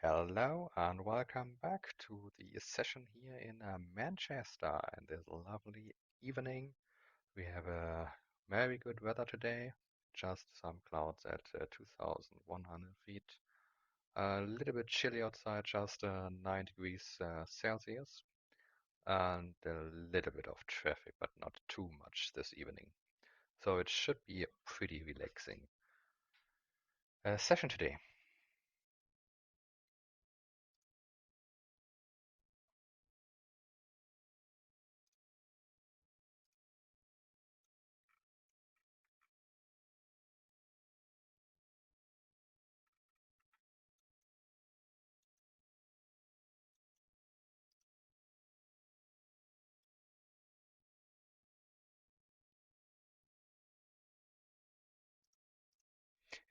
Hello and welcome back to the session here in Manchester in this lovely evening. We have a very good weather today, just some clouds at 2,100 feet. A little bit chilly outside, just 9 degrees Celsius, and a little bit of traffic, but not too much this evening. So it should be a pretty relaxing session today.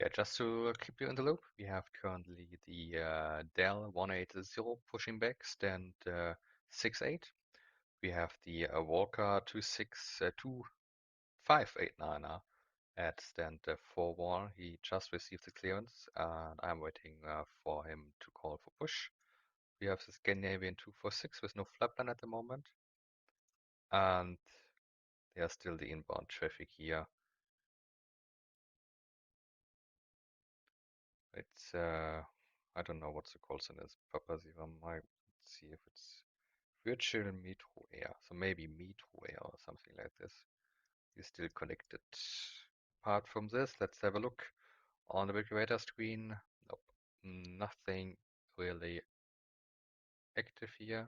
Yeah, just to keep you in the loop, we have currently the Dell 180 pushing back, stand 6.8. We have the Walker 2589 at stand 4.1. He just received the clearance, and I'm waiting for him to call for push. We have the Scandinavian 246 with no flatline at the moment, and there's still the inbound traffic here. It's I don't know what the call sign is. Papa Siva might see if it's virtual Metro Air. So maybe Metro Air or something like this. Is still connected. Apart from this, let's have a look on the Wikirator screen. Nope, nothing really active here.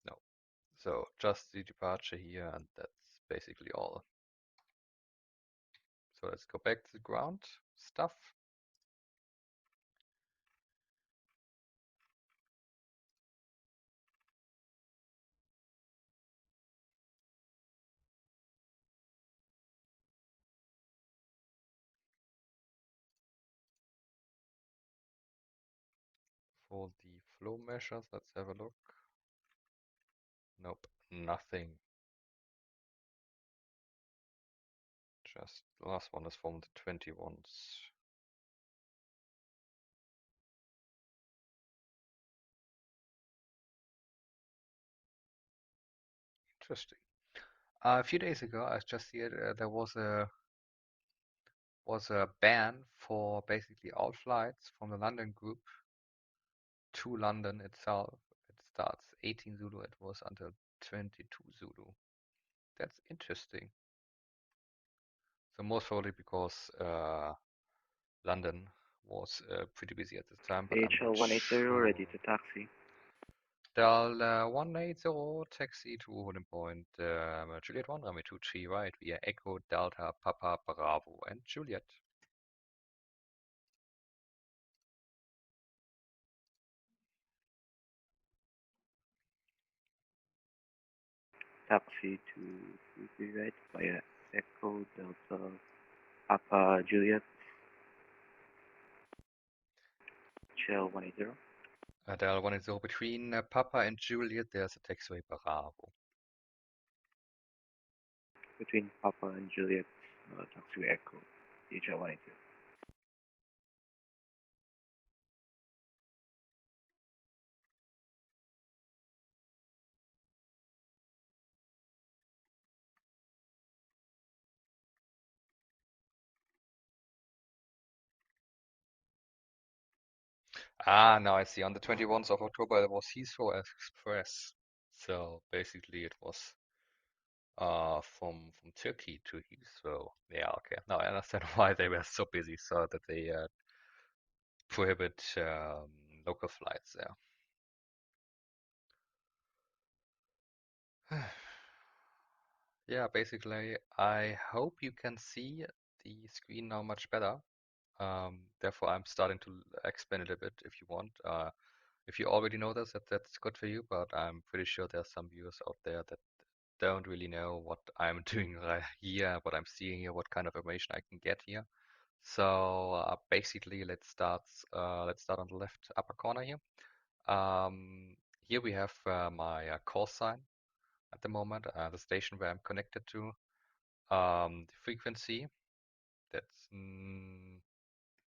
No. So just the departure here, and that's basically all. So let's go back to the ground stuff. For the flow measures, let's have a look. Nope, nothing. Just the last one is from the 21s. Interesting. A few days ago, I just see it, there was a ban for basically all flights from the London group to London itself. It starts 18 Zulu. It was until 22 Zulu. That's interesting. So most probably because London was pretty busy at this time, but I'm not AHL 180 ready sure. to taxi. Dial 180, taxi to holding point Juliet 1, runway 23 right via Echo, Delta, Papa, Bravo, and Juliet. Taxi to Fuji right via Echo Delta Papa Juliet. Shell 180. Dial 180 between Papa and Juliet, there's a taxiway Bravo. Between Papa and Juliet, taxi Echo. AHL 180. Ah, now I see. On the 21st of October, it was Heathrow Express. So basically, it was from Turkey to Heathrow. Yeah, okay. Now I understand why they were so busy, so that they prohibit local flights there. Yeah, basically, I hope you can see the screen now much better. Therefore, I'm starting to expand it a bit if you want. If you already know this, that's good for you, but I'm pretty sure there's some viewers out there that don't really know what I'm doing right here, what I'm seeing here, what kind of information I can get here. So basically, let's start on the left upper corner here. Here we have my call sign at the moment, the station where I'm connected to. The frequency, that's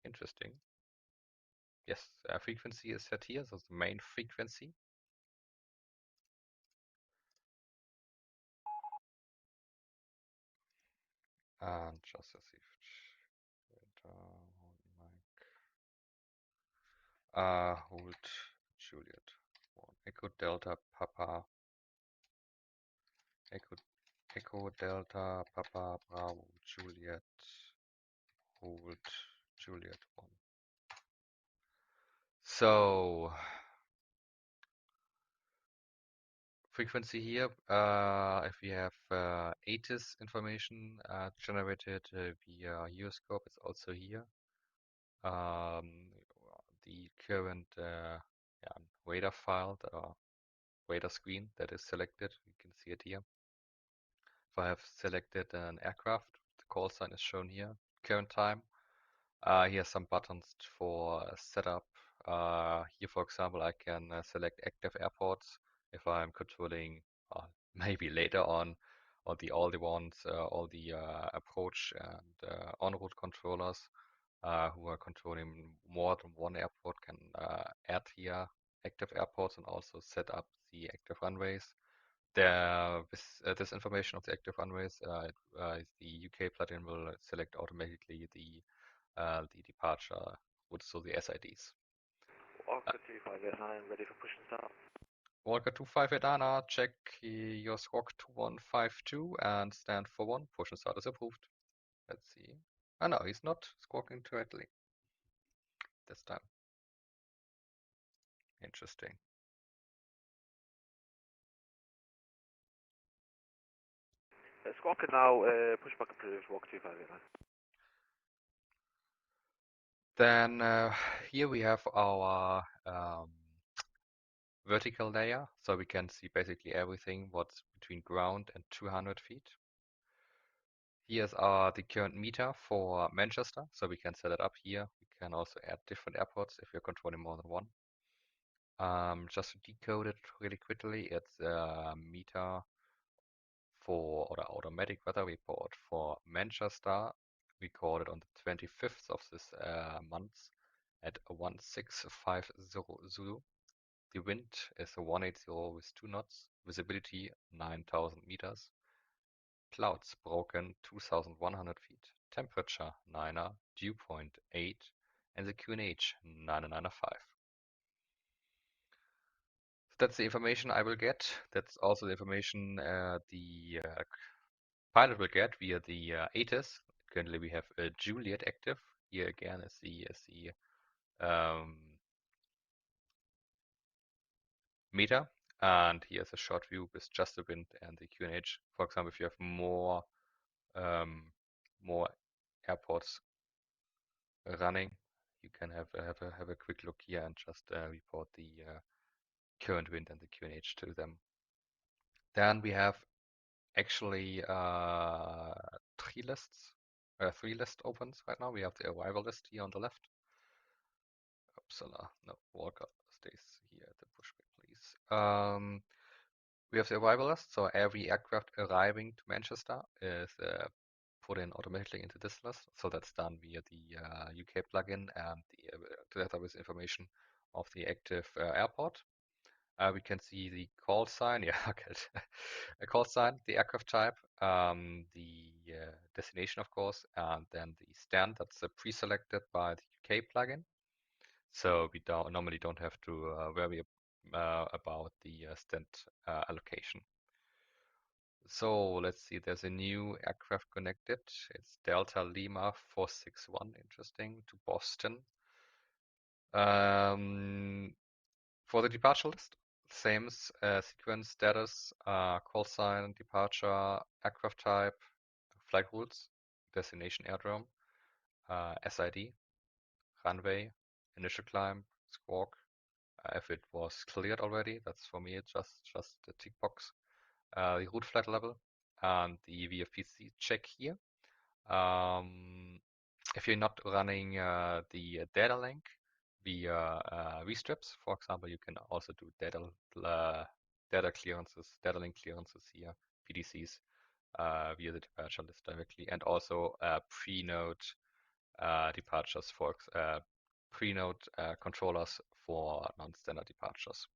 interesting. Yes, frequency is set here, so the main frequency. And just as if hold Juliet. One. Echo Delta Papa Echo Echo Delta Papa Bravo Juliet hold Juliet 1. So frequency here, if we have ATIS information generated via Euroscope, it's also here. The current yeah, radar file, the radar screen that is selected, you can see it here. If I have selected an aircraft, the call sign is shown here, current time. Here are some buttons for setup. Here, for example, I can select active airports if I'm controlling, maybe later on, all the ones, all the approach and en route controllers who are controlling more than one airport can add here active airports and also set up the active runways. This information of the active runways, the UK plugin will select automatically the departure routes, so the SIDs. Uh, Orca 2589, ready for push and start. Walker 258 Anna, check your squawk 2152 and stand for 1. Push and start is approved. Let's see. Oh no, he's not squawking correctly this time. Interesting. Squawk now, pushback approved, walk 2589. Then here we have our vertical layer, so we can see basically everything what's between ground and 200 feet. Here's the current meter for Manchester, so we can set it up here. We can also add different airports if you're controlling more than one. Just to decode it really quickly, it's a meter for or the automatic weather report for Manchester, recorded on the 25th of this month at 1650 Zulu. The wind is a 180 with 2 knots, visibility 9,000 meters, clouds broken 2,100 feet, temperature 9er, dew point 8, and the QNH 995. So that's the information I will get. That's also the information the pilot will get via the ATIS. Currently we have Juliet active. Here again is the meter. And here's a short view with just the wind and the QNH. For example, if you have um, more airports running, you can have a quick look here and just report the current wind and the QNH to them. Then we have actually three list opens right now. We have the arrival list here on the left. Uppsala, no, Walker stays here at the pushback, please. We have the arrival list, so every aircraft arriving to Manchester is put in automatically into this list. So that's done via the UK plugin and together with information of the active airport. We can see the call sign, yeah, okay. A call sign, the aircraft type, the destination, of course, and then the stand that's pre-selected by the UK plugin. So we normally don't have to worry about the stand allocation. So let's see, there's a new aircraft connected. It's Delta Lima 461, interesting, to Boston. For the departure list, same sequence, status, call sign, departure, aircraft type, flight routes, destination airdrome, SID, runway, initial climb, squawk. If it was cleared already, that's for me just a tick box. The route flight level and the VFPC check here. If you're not running the data link via restrips, for example, you can also do data clearances, data link clearances here, PDCs, via the departure list directly, and also pre-note departures for pre-node controllers for non-standard departures.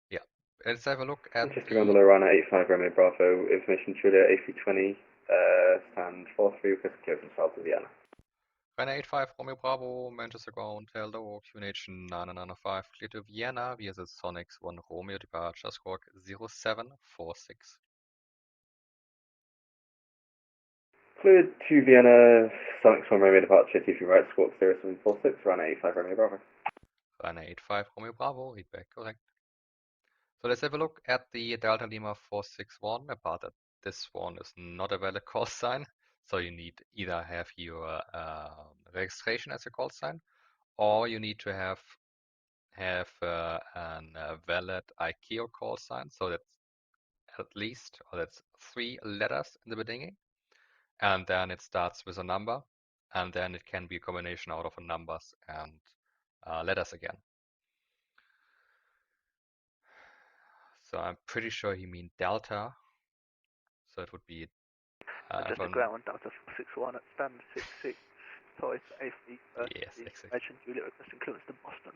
Yeah, let's have a look at Just around the below Rana 85 Romeo Bravo, information Julia A320, stand 43, request clearance south of Vienna. Ryanair 85 Romeo Bravo, Manchester ground, hello, QNH 995, clear to Vienna via the Sonics 1 Romeo departure, squawk 0746. Cleared to Vienna, Sonics 1 Romeo departure, TC right, squawk 0746, Rana 85 Romeo Bravo. Ryanair 85 Romeo Bravo, read back correct. So let's have a look at the Delta Lima 461, apart that this one is not a valid call sign. So you need either have your registration as a call sign, or you need to have a valid ICAO call sign. So that's at least, or that's 3 letters in the beginning, and then it starts with a number, and then it can be a combination out of numbers and letters again. So I'm pretty sure he means Delta. So it would be just a ground Delta 461 at stand 66, type A330, yes, exactly. information Juliet requesting clearance to Boston.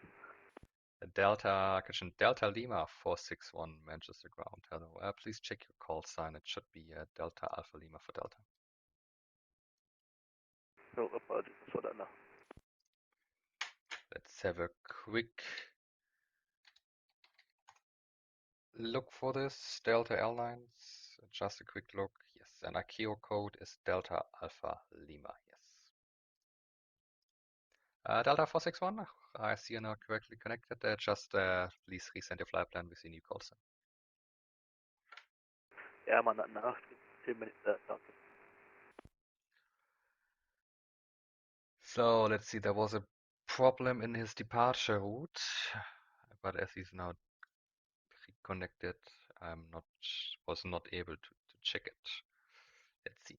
Delta, question Delta Lima 461 Manchester ground. Hello. Please check your call sign. It should be Delta Alpha Lima for Delta. Oh, apologies, I saw that now. Let's have a quick look for this. Delta Airlines. Just a quick look. Yes, and ICAO code is Delta Alpha Lima. Yes. Delta 461. I see you're now correctly connected. Just please resend your flight plan with your new call sign. Yeah, I'm on that now. 2 minutes Delta. So let's see, there was a problem in his departure route, but as he's now reconnected, was not able to check it. Let's see.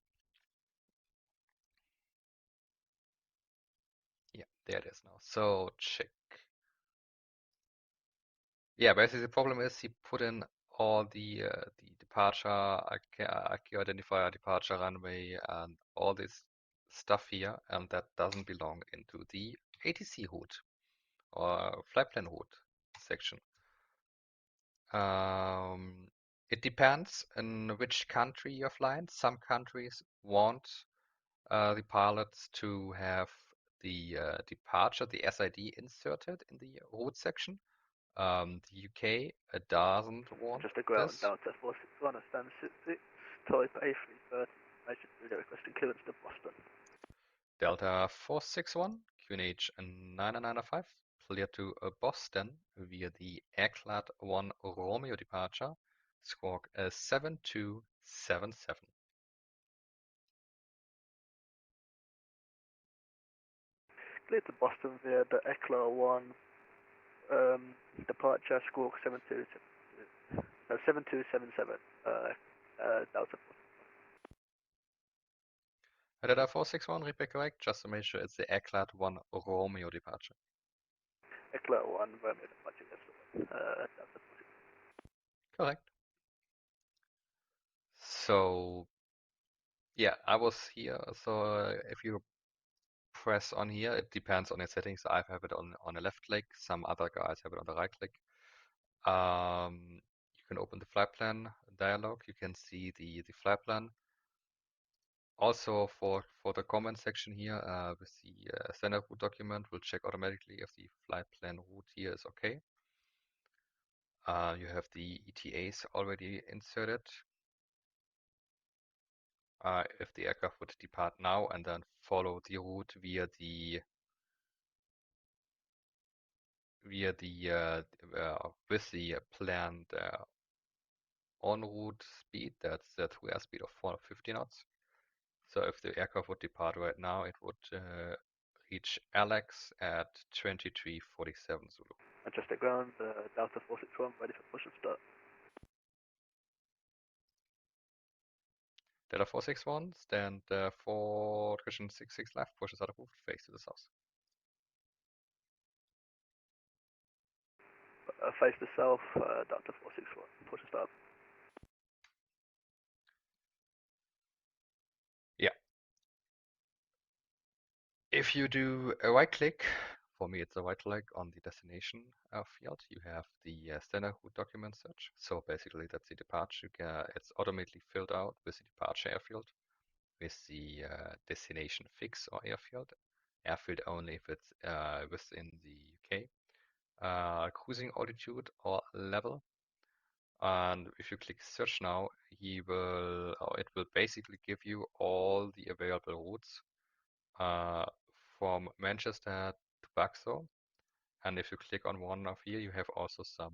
Yeah, there it is now. So check. Yeah, basically the problem is he put in all the departure, ICAO identifier, departure runway, and all this stuff here, and that doesn't belong into the ATC route or flight plan route section. It depends in which country you're flying. Some countries want the pilots to have the departure, the SID inserted in the route section. The UK doesn't want Just a ground this. Delta 461 at stand 66, type A330, information Juliet requesting clearance to Boston. Delta 461, QNH 995, clear to Boston via the Airclad 1 Romeo departure, squawk 7277. Cleared to Boston via the Eclair 1 departure, squawk 7277, Delta 461. Delta 461, read back correct, just to make sure it's the Airclad 1 Romeo departure. Eclair 1 Romeo departure, yes, Delta 461. Correct. So, yeah, I was here. So if you press on here, it depends on your settings. I have it on the left click. Some other guys have it on the right click. You can open the flight plan dialog. You can see the flight plan. Also for the comment section here with the standard route document, we'll check automatically if the flight plan route here is okay. You have the ETAs already inserted. If the aircraft would depart now and then follow the route via the with the planned en route speed, that's the true airspeed of 450 knots. So if the aircraft would depart right now, it would reach Alex at 2347 Zulu. Just a ground Delta 461 ready for push and start. Delta 461, stand for Christian 66 left, pushes out of roof, face to the south. Face the south, Delta 461, push and start. Yeah. If you do a right click, for me it's a right click on the destination field, you have the standard route document search. So basically that's the departure. It's automatically filled out with the departure airfield, with the destination fix or airfield. Airfield only if it's within the UK. Cruising altitude or level. And if you click search now, it will basically give you all the available routes uh, from Manchester to Baxter. And if you click on one of here, you have also some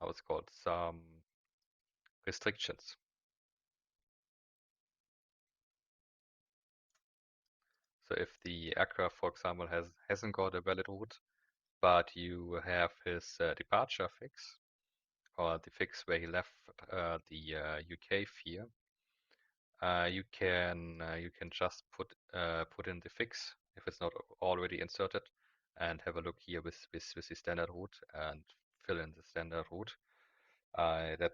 how it's called, some restrictions. So if the aircraft, for example, hasn't got a valid route, but you have his departure fix or the fix where he left the UK fear, you can just put in the fix if it's not already inserted, and have a look here with the standard route and fill in the standard route. That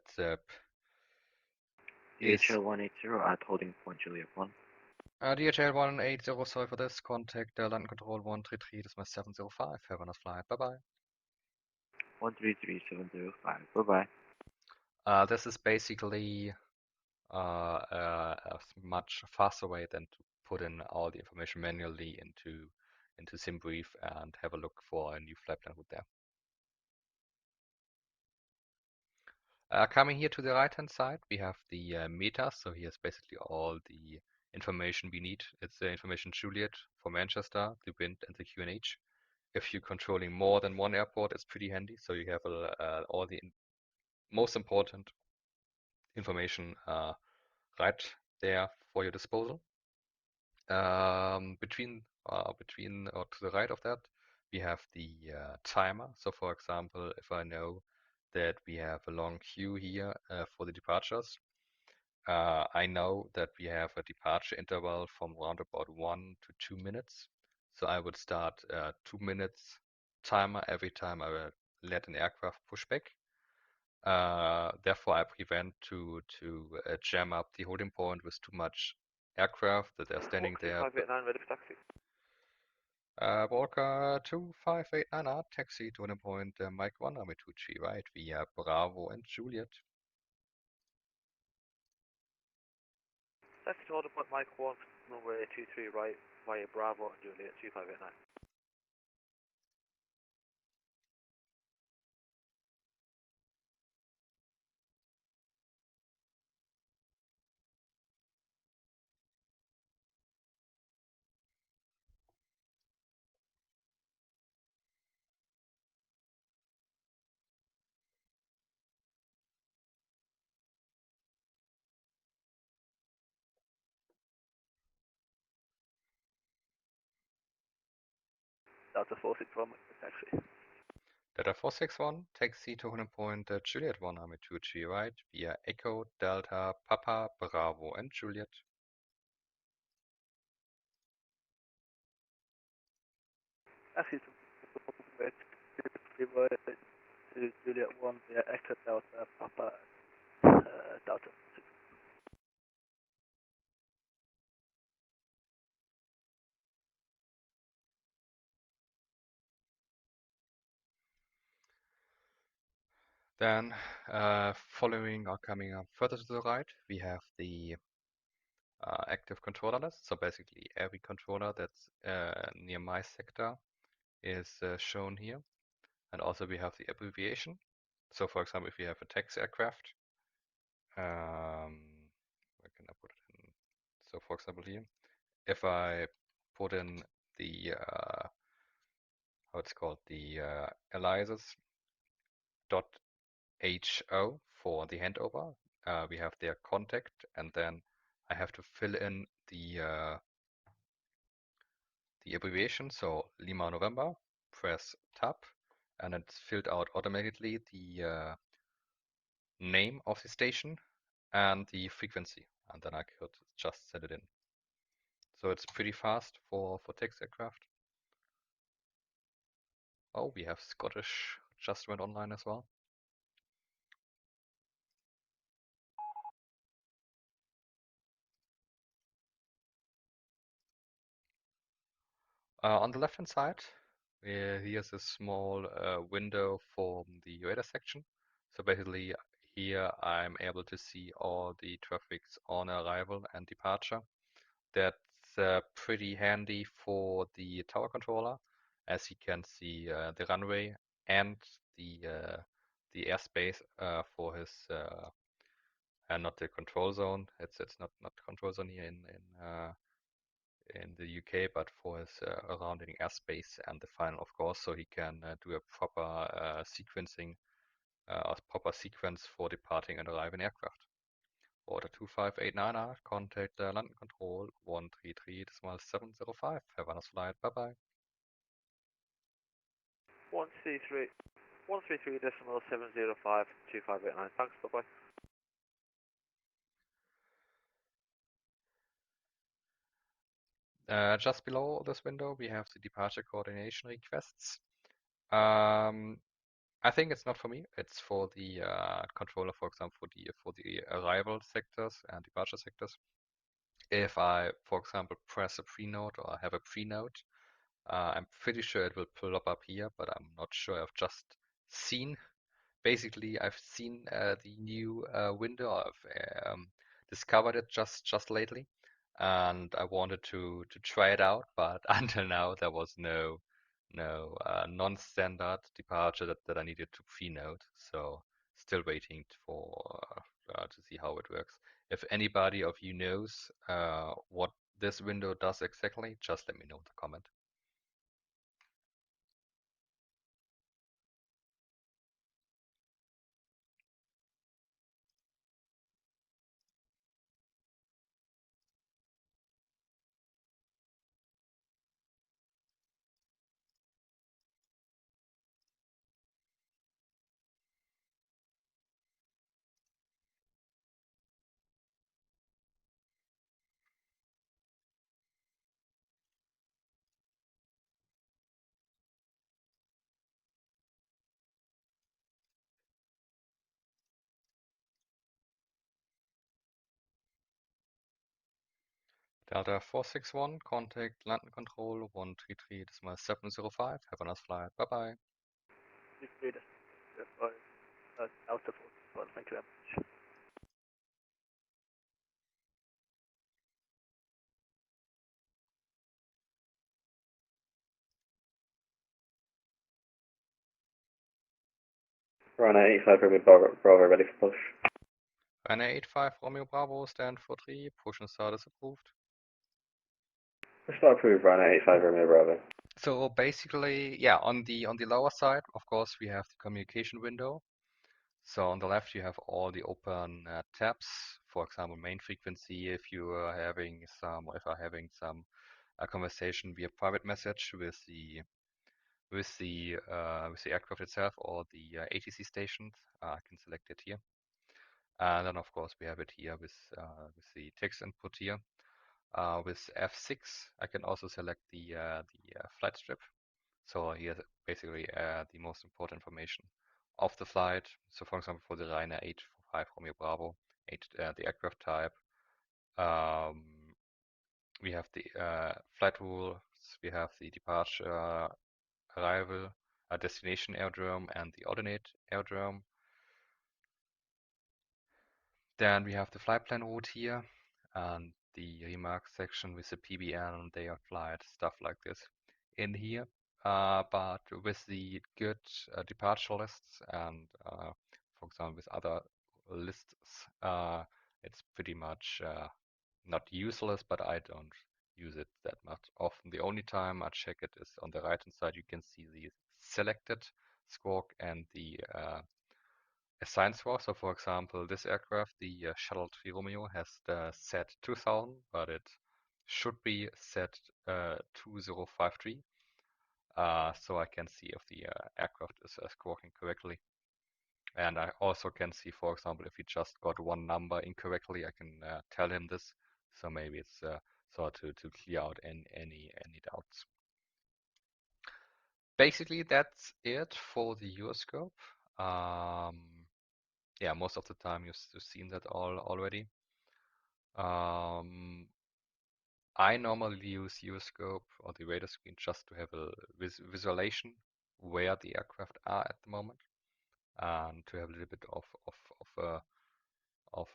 is DHL 180 at holding point Juliet 1. DHL 180, sorry for this. Contact London Control 133, this is my 705. Have a nice flight. Bye bye. 133705. Bye bye. This is basically a much faster way than to put in all the information manually into SimBrief and have a look for a new flight plan route there. Coming here to the right-hand side, we have the meta. So here's basically all the information we need. It's the information Juliet for Manchester, the wind, and the QNH. If you're controlling more than one airport, it's pretty handy. So you have all the most important information right there for your disposal. Between or to the right of that, we have the timer. So for example, if I know that we have a long queue here for the departures, I know that we have a departure interval from around about 1 to 2 minutes. So I would start 2 minutes timer every time I will let an aircraft push back. Therefore, I prevent to jam up the holding point with too much aircraft that they're standing there. 2589 ready for taxi. Walker 2589 taxi to an point Mike 1 Army 2G right via Bravo and Juliet. Taxi to order point Mike 1, runway 23 right via Bravo and Juliet 2589. Delta 461 taxi. Delta 461 taxi to an point Juliet 1 Army 2G right via Echo Delta Papa Bravo and Juliet. Taxi to runway 23 right to Juliet 1 via Echo Delta Papa Delta. Then following or coming up further to the right, we have the active controller list. So basically every controller that's near my sector is shown here. And also we have the abbreviation. So for example, if you have a taxi aircraft, where can I put it in? So for example here, if I put in the, how it's called, the aliases dot HO for the handover, we have their contact, and then I have to fill in the abbreviation, so Lima November, press tab, and it's filled out automatically the name of the station and the frequency, and then I could just set it in. So it's pretty fast for text aircraft. Oh, we have Scottish just went online as well. On the left-hand side, here's a small window for the radar section. So basically, here I'm able to see all the traffics on arrival and departure. That's pretty handy for the tower controller, as you can see the runway and the airspace for his and not the control zone. It's not control zone here in the UK, but for his surrounding airspace and the final, of course, so he can do a proper sequencing, a proper sequence for departing and arriving aircraft. Order 2589R, contact London Control 133.705. Have a nice flight. Bye bye. 133.7052589. Thanks. Bye bye. Just below this window, we have the departure coordination requests. I think it's not for me. It's for the controller, for example, for the arrival sectors and departure sectors. If I, for example, press a pre-note or have a pre-note, I'm pretty sure it will pull up here, but I'm not sure. I've just seen basically I've seen the new window. I've discovered it just lately, and I wanted to try it out, but until now there was no non-standard departure that I needed to pre-note. So still waiting for to see how it works. If anybody of you knows what this window does exactly, just let me know in the comment. Delta 461, contact London Control 133.705. Have a nice flight. Bye bye. 133.705. Delta 4. Thank you very much. Ryanair 85 Romeo Bravo ready for push. Ryanair 85 Romeo Bravo, stand for 3. Push and start is approved. Push start approved, Ryanair 85 Romeo Bravo. So basically, yeah, on the lower side, of course, we have the communication window. So on the left, you have all the open tabs. For example, main frequency. If you are having some conversation via private message with the aircraft itself or the ATC stations, I can select it here. And then of course we have it here with the text input here. With F6, I can also select the flight strip. So here's basically the most important information of the flight. So for example, for the Ryanair 845 Romeo Bravo, the aircraft type. We have the flight rules. We have the departure, arrival, destination aerodrome, and the alternate aerodrome. Then we have the flight plan route here and the remarks section with the PBN, day of flight, stuff like this in here. But with the good departure lists and, for example, with other lists, it's pretty much not useless, but I don't use it that much often. The only time I check it is on the right-hand side. You can see the selected squawk and the assigned squawk. So for example, this aircraft, the Shuttle 3 Romeo, has set 2000, but it should be set 2053. So I can see if the aircraft is squawking correctly. And I also can see, for example, if he just got one number incorrectly, I can tell him this. So maybe it's so to clear out any doubts. Basically, that's it for the Euroscope. Yeah, most of the time you've seen that already. I normally use Euroscope or the radar screen just to have a visualization where the aircraft are at the moment, and to have a little bit of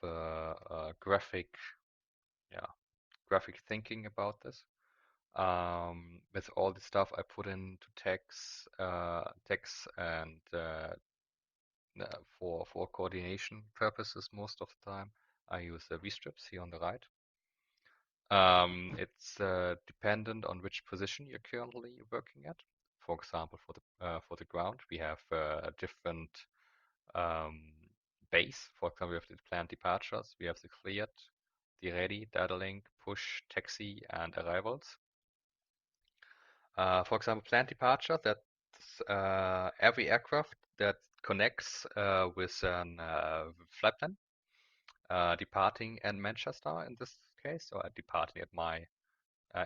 a graphic thinking about this. With all the stuff I put into text and for coordination purposes most of the time, I use the V-strips here on the right. It's dependent on which position you're currently working at. For example, for the ground, we have a different base. For example, we have the planned departures, we have the cleared, the ready, data link, push, taxi, and arrivals. For example, planned departure, that's every aircraft that connects with a flight plan, departing in Manchester in this case, or departing at my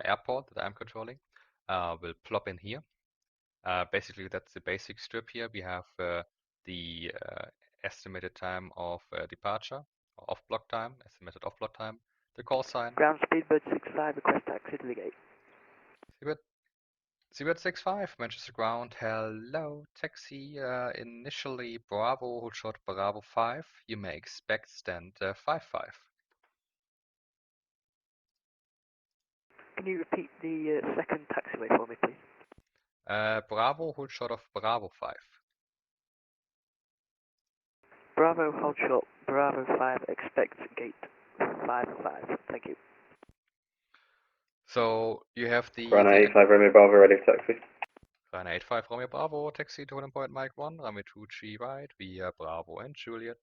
airport that I'm controlling, will plop in here. Basically, that's the basic strip here. We have the estimated time of departure, or off-block time, estimated off-block time, the call sign. Ground speedbird 65, request taxi to the gate. Seabird 65, Manchester ground, hello, taxi, initially Bravo, hold short Bravo 5, you may expect stand 55. Can you repeat the second taxiway for me, please? Bravo, hold short of Bravo 5. Bravo, hold short, Bravo 5, expect gate 55. Thank you. So you have the Runway 85 Romeo Bravo, ready for taxi. Runway 85 Romeo Bravo, taxi to holding point Mike 1, runway 23 right, via Bravo and Juliet.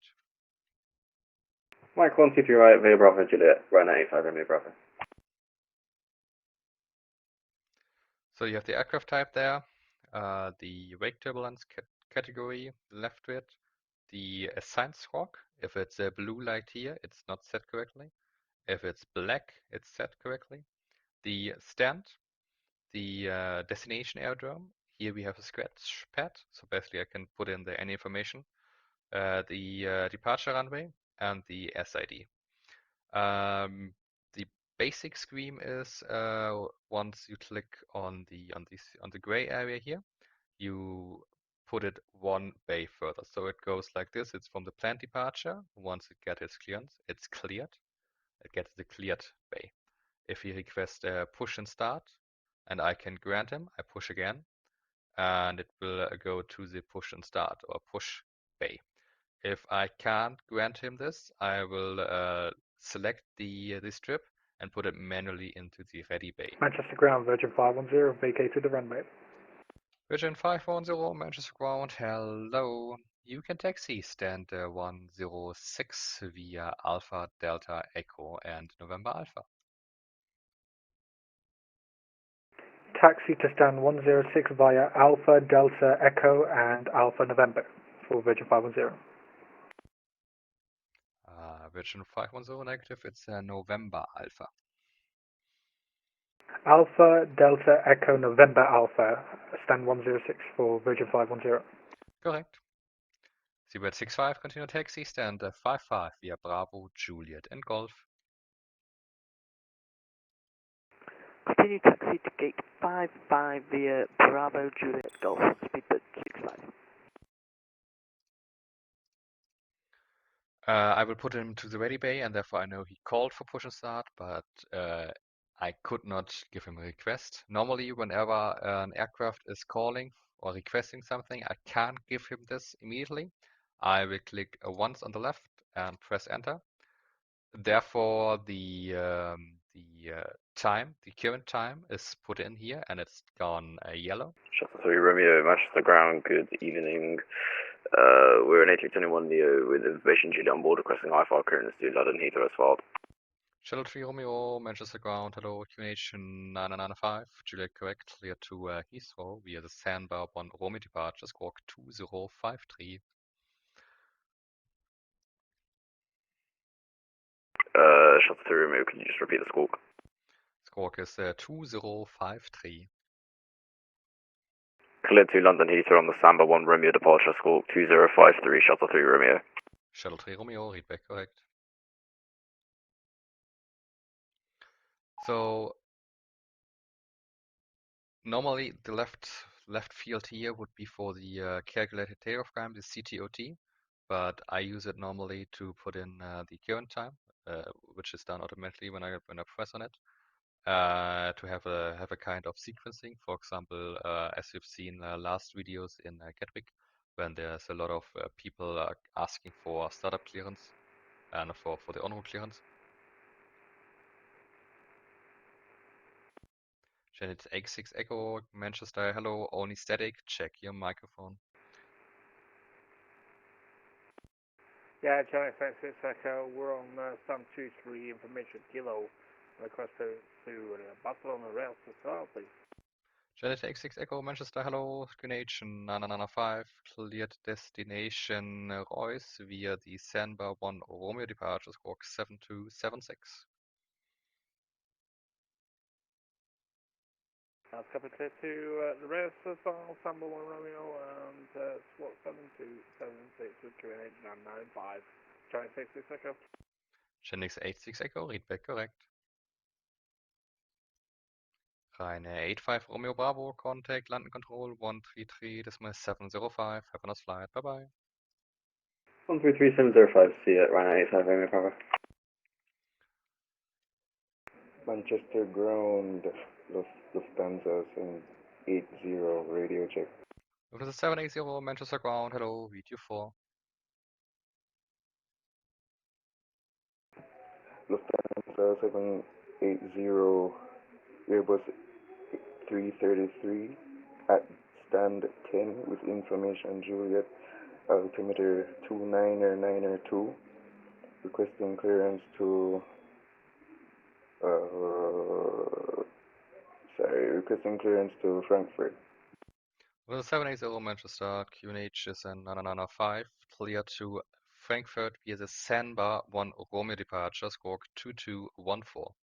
Mike 123 right, via Bravo Juliet, runway 85 Romeo Bravo. So you have the aircraft type there, the wake turbulence category left to it, the assigned squawk. If it's a blue light here, it's not set correctly. If it's black, it's set correctly. The stand, the destination aerodrome. Here we have a scratch pad, so basically I can put in there any information. The departure runway and the SID. The basic scheme is once you click on the gray area here, you put it one bay further. So it goes like this. It's from the planned departure. Once it gets its clearance, it's cleared. It gets the cleared bay. If he requests a push and start, and I can grant him, I push again, and it will go to the push and start or push bay. If I can't grant him this, I will select the strip and put it manually into the ready bay. Manchester ground, Virgin 510, vacated the runway. Virgin 510, Manchester ground, hello. You can taxi stand 106 via Alpha Delta Echo and November Alpha. Taxi to stand 106 via Alpha Delta Echo and Alpha November for Virgin 510. Virgin 510 negative, it's November Alpha. Alpha Delta Echo November Alpha, stand 106 for Virgin 510. Correct. Seabird 65, continue taxi, stand 55 via Bravo, Juliet and Golf. Continue taxi to gate 55 via Bravo, Juliet, Golf, speedbird 65. I will put him to the ready bay, and therefore I know he called for push and start, but I could not give him a request. Normally, whenever an aircraft is calling or requesting something, I can't give him this immediately. I will click once on the left and press enter. Therefore, the current time is put in here, and it's gone yellow. Shuttle 3 Romeo, Manchester ground, good evening. We're an A321 Neo with information due on board requesting I-5 clearance to London Heathrow asphalt. Shuttle 3 Romeo, Manchester ground, hello, QNH 995, Juliet correct, clear to Heathrow via the Sandbar 1 Romeo departure, squawk 2053. Shuttle 3 Romeo, can you just repeat the squawk? Squawk is 2053. Clear to London Heathrow on the Sandbar 1 Romeo departure, squawk 2053, Shuttle 3 Romeo. Shuttle 3 Romeo, read back correct. So normally the left field here would be for the calculated takeoff time, the CTOT, but I use it normally to put in the current time, which is done automatically when I press on it, to have a kind of sequencing. For example, as you've seen last videos in Gatwick, when there's a lot of people asking for startup clearance and for the on-route clearance. Janet X6 Echo, Manchester, hello, only static, check your microphone. Yeah, Janet X6 Echo, we're on Sam 23 information kilo. Request to Barcelona rails as well, please. Janet X6 Echo, Manchester, hello, QNH 995, cleared destination Royce via the Sandbar 1 Romeo departure squawk 7276. That's copy clear to the rails as well, Sandbar 1 Romeo and SWAT 7276 with QNH 995. Janet X6 Echo. Janet X86 Echo, read back correct. Ryanair 85 Romeo Bravo, contact London Control 133.705. Have a nice flight. Bye bye. 133705, see you at Ryanair 85 Romeo Bravo. Manchester ground, Lufthansa 780 radio check. Lufthansa 780 Manchester ground, hello, VQ4. Lufthansa 780, Airbus 333 at stand 10 with information Juliet, altimeter 299er2, requesting clearance to, requesting clearance to Frankfurt. Lufthansa 780 Manchester, QNH is in 995, clear to Frankfurt via the Sandbar 1 Romeo departure, squawk 2214.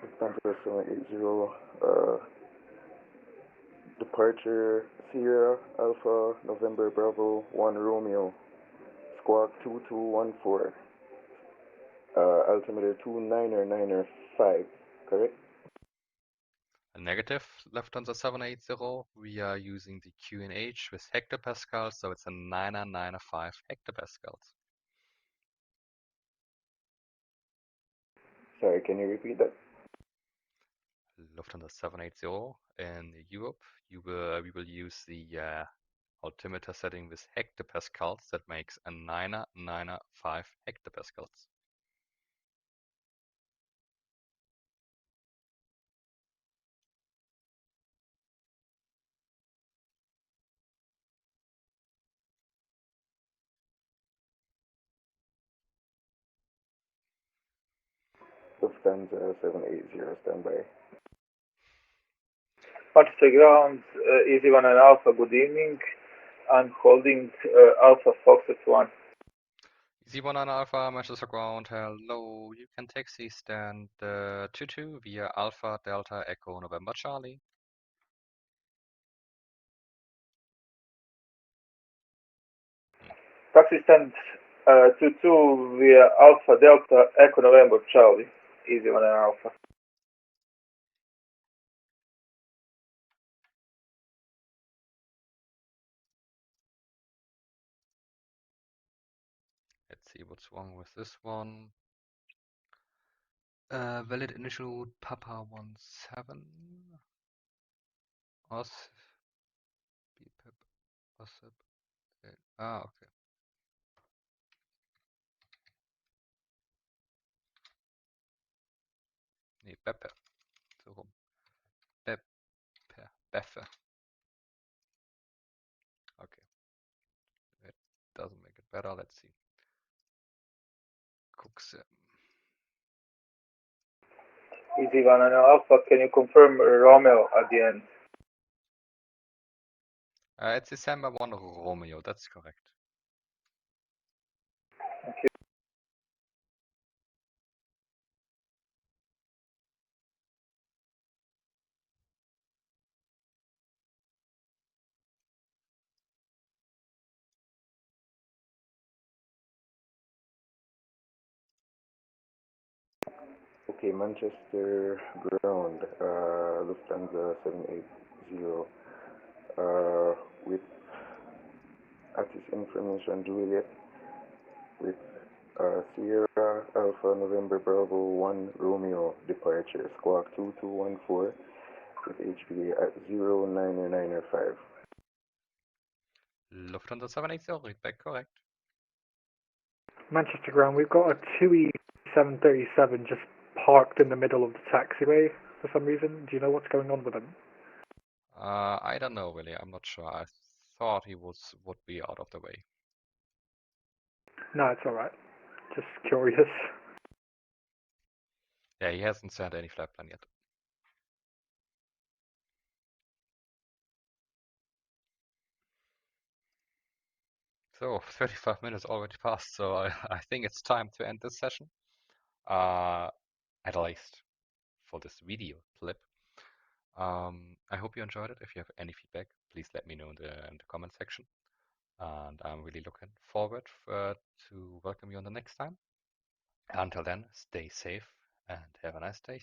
Lufthansa 780, departure Sierra Alpha November Bravo 1 Romeo, squawk 2214, altimeter 299er5, correct? A negative, Lufthansa 780, we are using the QNH with hectopascals, so it's a 995 hectopascals. Sorry, can you repeat that? Lufthansa 780 in Europe, we will use the altimeter setting with hectopascals. That makes a 995 hectopascals. Lufthansa 780, standby. Manchester ground, Easy 1 and Alpha, good evening. I'm holding Alpha Foxtrot 1. Easy 19 Alpha, Manchester ground, hello. You can taxi stand 22 via Alpha Delta Echo November Charlie. Taxi stand 22 via Alpha Delta Echo November Charlie. Easy 1 and Alpha. Let's see what's wrong with this one. Valid initial Papa 17. Os. BPIP. OSIP. Okay. Nee, Beppe. So rum. Beppe. Beffe. Okay. It doesn't make it better. Let's see. Cooksim. Easy 1 and Alpha, can you confirm Romeo at the end? It's December 1 Romeo, that's correct. Thank you. Okay, Manchester ground, Lufthansa 780, with ATC information Juliet, with Sierra Alpha November Bravo 1 Romeo departure, squawk 2214, with HPA at 09 or 5. Lufthansa 780, read back correct. Manchester ground, we've got a 2E737 just parked in the middle of the taxiway for some reason. Do you know what's going on with him? I don't know really, I'm not sure. I thought he would be out of the way. No, it's alright. Just curious. Yeah, he hasn't sent any flight plan yet. So 35 minutes already passed, so I think it's time to end this session. At least for this video clip. I hope you enjoyed it. If you have any feedback, please let me know in the comment section. And I'm really looking forward to welcome you on the next time. Until then, stay safe and have a nice day.